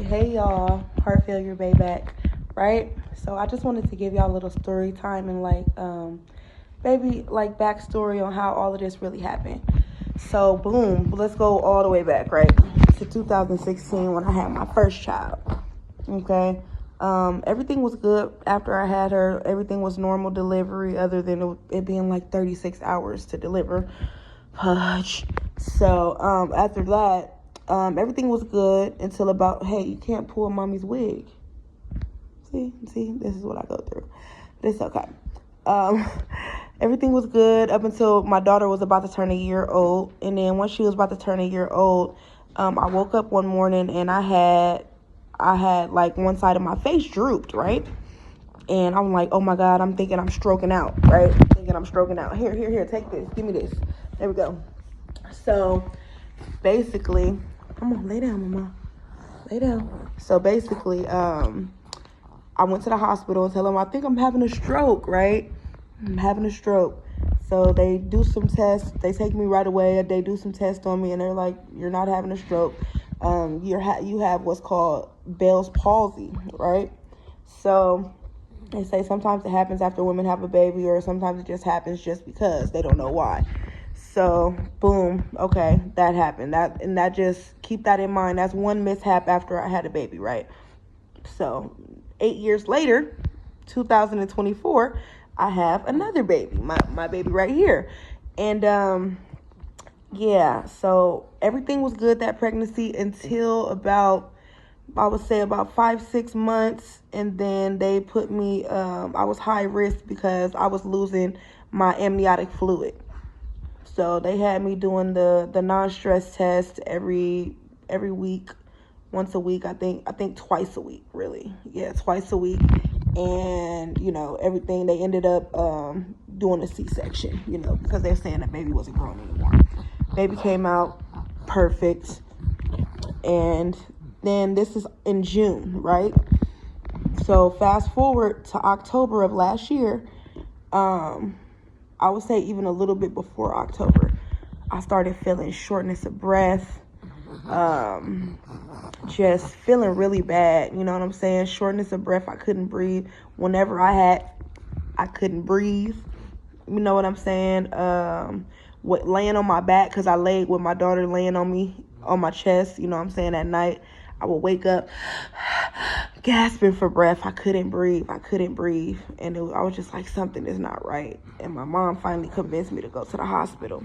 Hey y'all, heart failure bay back, right? So I just wanted to give y'all a little story time and maybe like backstory on how all of this really happened. So boom, let's go all the way back, right? To 2016 when I had my first child. Okay. Everything was good after I had her. Everything was normal delivery other than it being like 36 hours to deliver. Hush. So after that, everything was good until about, hey, you can't pull mommy's wig. See, this is what I go through. But it's okay. Um, everything was good up until my daughter was about to turn a year old. And then once she was about to turn a year old, I woke up one morning and I had like one side of my face drooped, right? And I'm like, oh my God, I'm thinking I'm stroking out, right? Thinking I'm stroking out. Here, take this. Give me this. There we go. So basically, come on, lay down, mama. Lay down. So basically, I went to the hospital and tell them I think I'm having a stroke, right? I'm having a stroke. So they do some tests. They take me right away. They do some tests on me, and they're like, "You're not having a stroke. You have what's called Bell's palsy, right?" So they say sometimes it happens after women have a baby, or sometimes it just happens just because they don't know why. So boom, okay, that happened. That just keep that in mind. That's one mishap after I had a baby, right? So 8 years later, 2024, I have another baby, my baby right here. And yeah, so everything was good that pregnancy until about, I would say about 5-6 months, and then they put me I was high risk because I was losing my amniotic fluid. So they had me doing the non-stress test every week, once a week. I think twice a week, really. Yeah, twice a week. And everything, they ended up doing a C-section, because they're saying that baby wasn't growing anymore. Baby came out perfect. And then this is in June, right? So fast forward to October of last year, I would say even a little bit before October, I started feeling shortness of breath, just feeling really bad. You know what I'm saying? Shortness of breath. I couldn't breathe. Whenever I couldn't breathe. You know what I'm saying? Laying on my back, because I laid with my daughter laying on me, on my chest, you know what I'm saying, at night. I would wake up gasping for breath. I couldn't breathe. And I was just like, something is not right. And my mom finally convinced me to go to the hospital.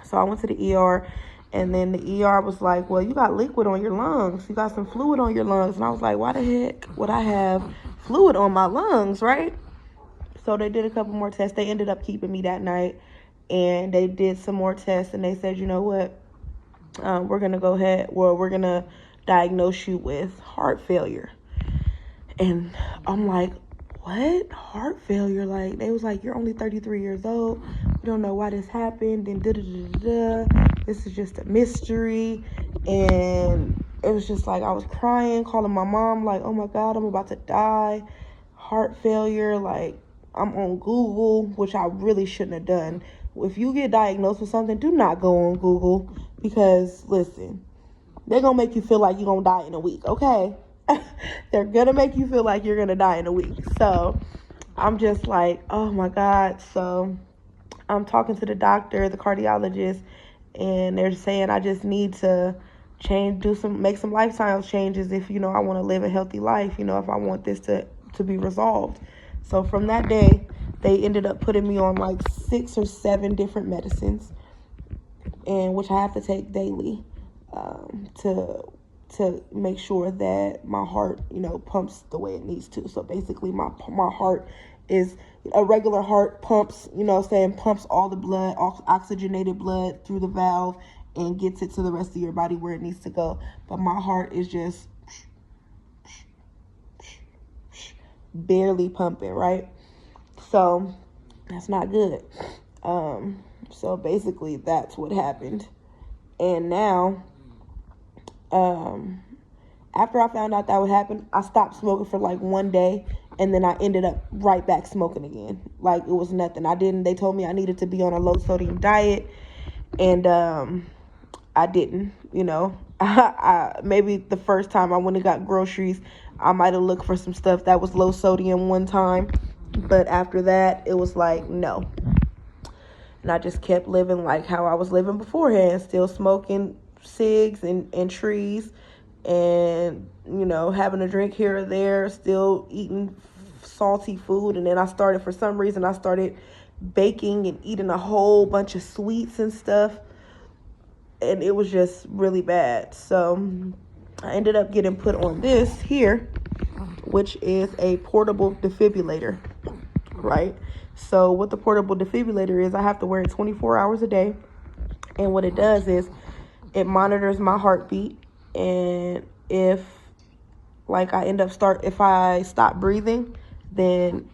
So I went to the ER, and then the ER was like, well, you got liquid on your lungs. You got some fluid on your lungs. And I was like, why the heck would I have fluid on my lungs, right? So they did a couple more tests. They ended up keeping me that night, and they did some more tests, and they said, you know what, we're going to go ahead, we're going to diagnose you with heart failure. And I'm like, what? Heart failure? Like, they was like, you're only 33 years old. We don't know why this happened. And this is just a mystery. And it was just like, I was crying, calling my mom, like, oh my God, I'm about to die. Heart failure. Like, I'm on Google, which I really shouldn't have done. If you get diagnosed with something, do not go on Google, because listen, they're going to make you feel like you're going to die in a week, okay? They're going to make you feel like you're going to die in a week. So I'm just like, oh my God. So I'm talking to the doctor, the cardiologist, and they're saying I just need to make some lifestyle changes if, I want to live a healthy life, if I want this to be resolved. So from that day, they ended up putting me on like 6 or 7 different medicines, and which I have to take daily to make sure that my heart, pumps the way it needs to. So basically my heart is a regular heart, pumps, pumps all the blood, oxygenated blood through the valve and gets it to the rest of your body where it needs to go. But my heart is just barely pumping, right? So that's not good. So basically that's what happened. And now, after I found out that would happen, I stopped smoking for like one day, and then I ended up right back smoking again. Like it was nothing. They told me I needed to be on a low sodium diet, and I didn't, Maybe the first time I went and got groceries, I might have looked for some stuff that was low sodium one time, but after that, it was like, no. And I just kept living like how I was living beforehand, still smoking cigs and trees, and, you know, having a drink here or there, still eating salty food. And then for some reason, I started baking and eating a whole bunch of sweets and stuff, and it was just really bad. So I ended up getting put on this here, which is a portable defibrillator, right? So what the portable defibrillator is, I have to wear it 24 hours a day. And what it does is it monitors my heartbeat. And if I stop breathing, then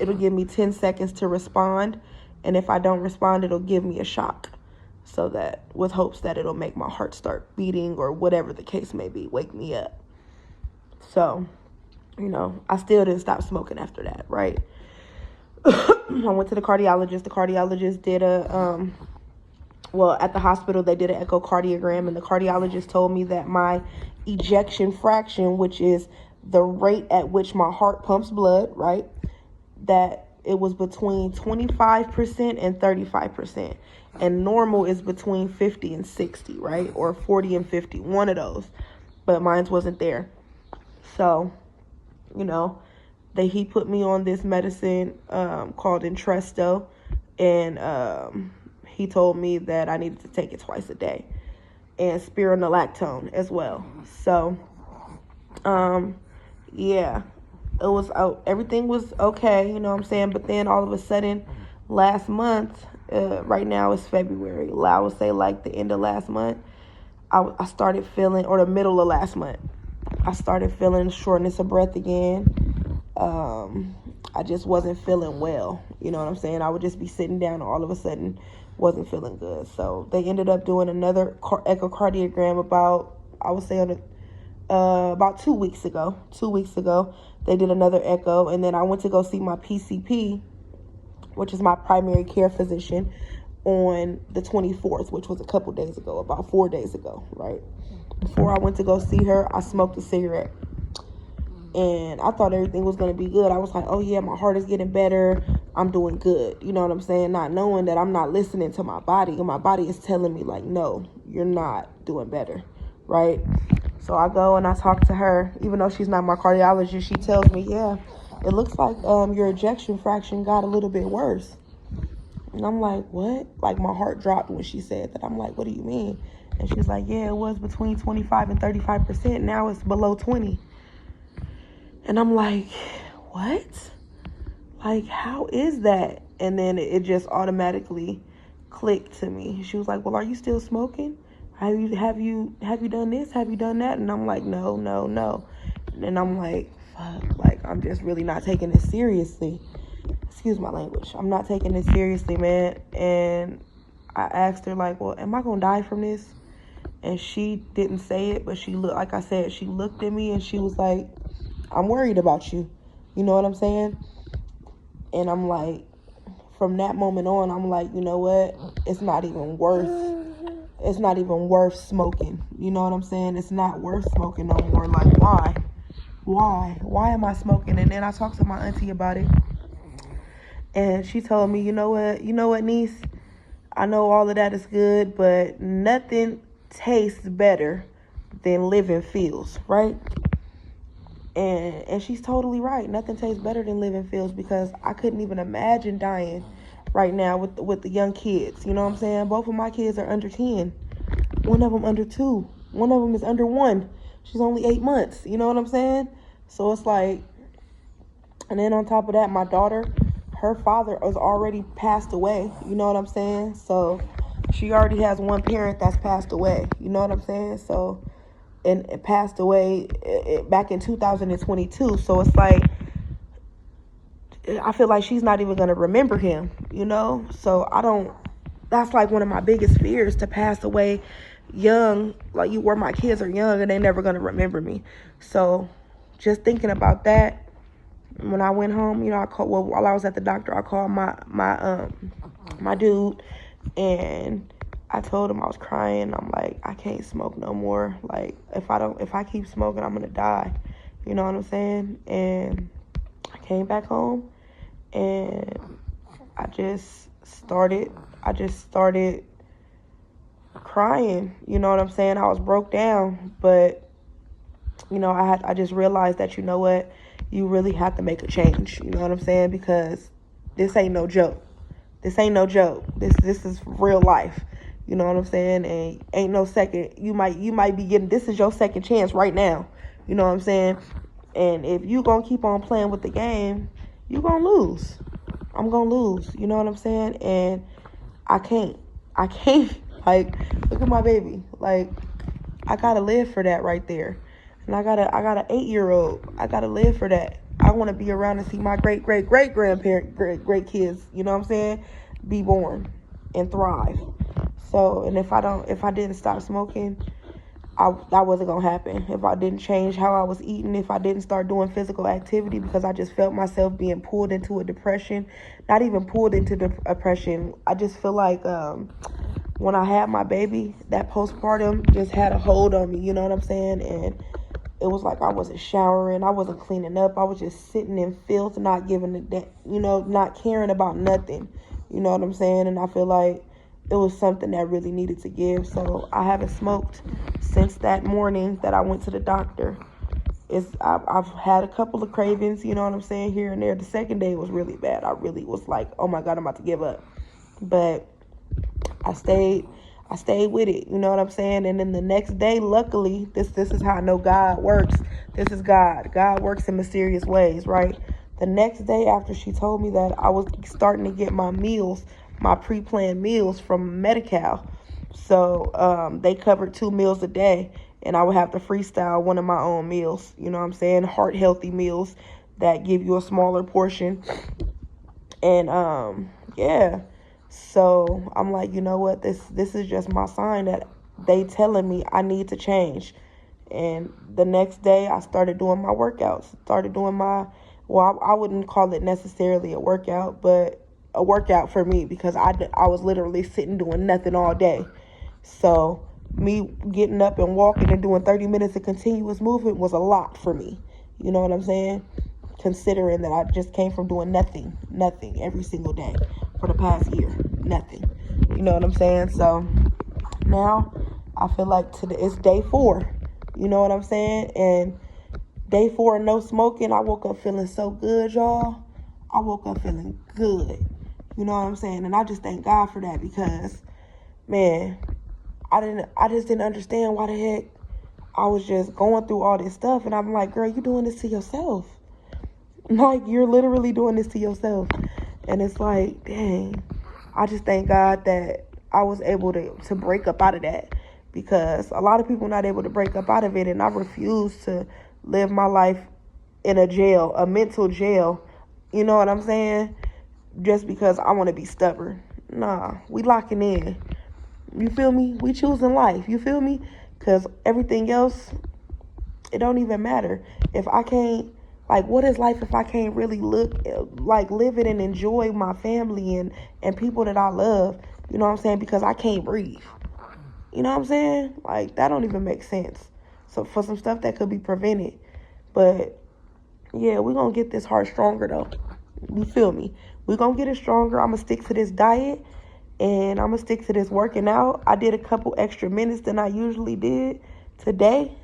it'll give me 10 seconds to respond. And if I don't respond, it'll give me a shock. So that, with hopes that it'll make my heart start beating or whatever the case may be, wake me up. So, you know, I still didn't stop smoking after that, right? I went to the cardiologist. The cardiologist did at the hospital, they did an echocardiogram, and the cardiologist told me that my ejection fraction, which is the rate at which my heart pumps blood, right, that it was between 25% and 35%. And normal is between 50 and 60, right? Or 40 and 50, one of those. But mine wasn't there. So, you know, he put me on this medicine called Entresto. And he told me that I needed to take it twice a day. And spironolactone as well. So, yeah. Everything was okay, you know what I'm saying? But then all of a sudden, last month, right now it's February, I would say like the end of last month, I started feeling, or the middle of last month, I started feeling shortness of breath again. I just wasn't feeling well, you know what I'm saying? I would just be sitting down and all of a sudden wasn't feeling good. So they ended up doing another echocardiogram about 2 weeks ago. 2 weeks ago, they did another echo, and then I went to go see my PCP, which is my primary care physician, on the 24th, which was a couple days ago, about 4 days ago, right? Before I went to go see her, I smoked a cigarette. And I thought everything was going to be good. I was like, oh yeah, my heart is getting better. I'm doing good. You know what I'm saying? Not knowing that I'm not listening to my body. And my body is telling me like, no, you're not doing better, right? So I go and I talk to her. Even though she's not my cardiologist, she tells me, yeah, it looks like your ejection fraction got a little bit worse. And I'm like, what? Like, my heart dropped when she said that. I'm like, what do you mean? And she's like, yeah, it was between 25 and 35%. Now it's below 20. And I'm like, what? Like, how is that? And then it just automatically clicked to me. She was like, well, are you still smoking? Have you done this? Have you done that? And I'm like, no. And I'm like, fuck, like, I'm just really not taking this seriously. Excuse my language. I'm not taking this seriously, man. And I asked her, like, well, am I gonna die from this? And she didn't say it, but she looked at me and she was like, I'm worried about you. You know what I'm saying? And I'm like, from that moment on, I'm like, you know what? It's not even worth smoking. You know what I'm saying? It's not worth smoking no more. Like, why? Why am I smoking? And then I talked to my auntie about it. And she told me, you know what, niece? I know all of that is good, but nothing tastes better than living feels, right? And she's totally right. Nothing tastes better than living feels, because I couldn't even imagine dying right now with the young kids. You know what I'm saying? Both of my kids are under 10. One of them under 2. One of them is under 1. She's only 8 months. You know what I'm saying? So it's like, and then on top of that, my daughter, her father is already passed away. You know what I'm saying? So she already has one parent that's passed away. You know what I'm saying? So, and it passed away back in 2022. So it's like, I feel like she's not even going to remember him, you know? So that's like one of my biggest fears, to pass away young, like where my kids are young and they never going to remember me. So just thinking about that, when I went home, you know, while I was at the doctor, I called my dude, and I told him I was crying. I'm like, I can't smoke no more. Like, if I keep smoking, I'm gonna die. You know what I'm saying? And I came back home and I just started crying. You know what I'm saying? I was broke down, but I just realized that, you know what, you really have to make a change. You know what I'm saying? Because this ain't no joke. This ain't no joke. This is real life. You know what I'm saying? And ain't no second. You might be getting, this is your second chance right now. You know what I'm saying? And if you gonna keep on playing with the game, you gonna lose. I'm gonna lose. You know what I'm saying? And I can't. Like, look at my baby. Like, I gotta live for that right there. And I got an 8-year-old. I gotta live for that. I want to be around and see my great grandparent, great kids. You know what I'm saying? Be born and thrive. So, and if I didn't stop smoking, that wasn't gonna happen. If I didn't change how I was eating, if I didn't start doing physical activity, because I just felt myself being pulled into a depression. Not even pulled into depression. I just feel like when I had my baby, that postpartum just had a hold on me. You know what I'm saying? And it was like I wasn't showering, I wasn't cleaning up, I was just sitting in filth, not giving a damn, not caring about nothing. You know what I'm saying? And I feel like it was something that really needed to give. So I haven't smoked since that morning that I went to the doctor. I've had a couple of cravings, you know what I'm saying, here and there. The second day was really bad. I really was like, oh my God, I'm about to give up. But I stayed with it, you know what I'm saying? And then the next day, luckily, this is how I know God works. This is God. God works in mysterious ways, right? The next day after she told me that, I was starting to get my meals, my pre-planned meals from Medi-Cal. So they covered 2 meals a day, and I would have to freestyle one of my own meals, you know what I'm saying? Heart healthy meals that give you a smaller portion. And yeah. So I'm like, you know what, this is just my sign that they telling me I need to change. And the next day I started doing my workouts, I wouldn't call it necessarily a workout, but a workout for me, because I was literally sitting doing nothing all day. So me getting up and walking and doing 30 minutes of continuous movement was a lot for me. You know what I'm saying? Considering that I just came from doing nothing every single day for the past year, nothing. You know what I'm saying? So now I feel like it's day 4. You know what I'm saying? And day 4 of no smoking, I woke up feeling so good, y'all. I woke up feeling good. You know what I'm saying? And I just thank God for that, because, man, I just didn't understand why the heck I was just going through all this stuff. And I'm like, girl, you doing this to yourself. Like, you're literally doing this to yourself. And it's like, dang, I just thank God that I was able to break up out of that, because a lot of people not able to break up out of it. And I refuse to live my life in a mental jail. You know what I'm saying? Just because I want to be stubborn. Nah, we locking in. You feel me? We choosing life. You feel me? Because everything else, it don't even matter. If I can't, like, what is life if I can't really live it and enjoy my family and people that I love? You know what I'm saying? Because I can't breathe. You know what I'm saying? Like, that don't even make sense. So for some stuff that could be prevented. But yeah, we're going to get this heart stronger, though. You feel me? We're going to get it stronger. I'm going to stick to this diet, and I'm going to stick to this working out. I did a couple extra minutes than I usually did today.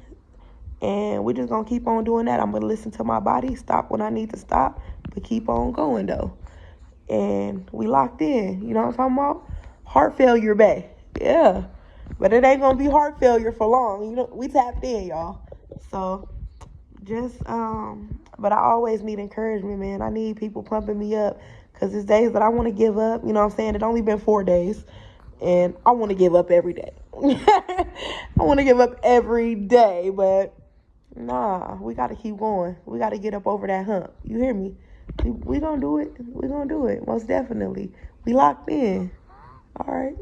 And we're just going to keep on doing that. I'm going to listen to my body, stop when I need to stop, but keep on going, though. And we locked in. You know what I'm talking about? Heart failure, bae. Yeah. But it ain't going to be heart failure for long. You know, we tapped in, y'all. So just, but I always need encouragement, man. I need people pumping me up, because there's days that I want to give up. You know what I'm saying? It's only been 4 days, and I want to give up every day. I want to give up every day, but nah, we got to keep going. We got to get up over that hump. You hear me? We going to do it. We going to do it. Most definitely. We locked in. All right.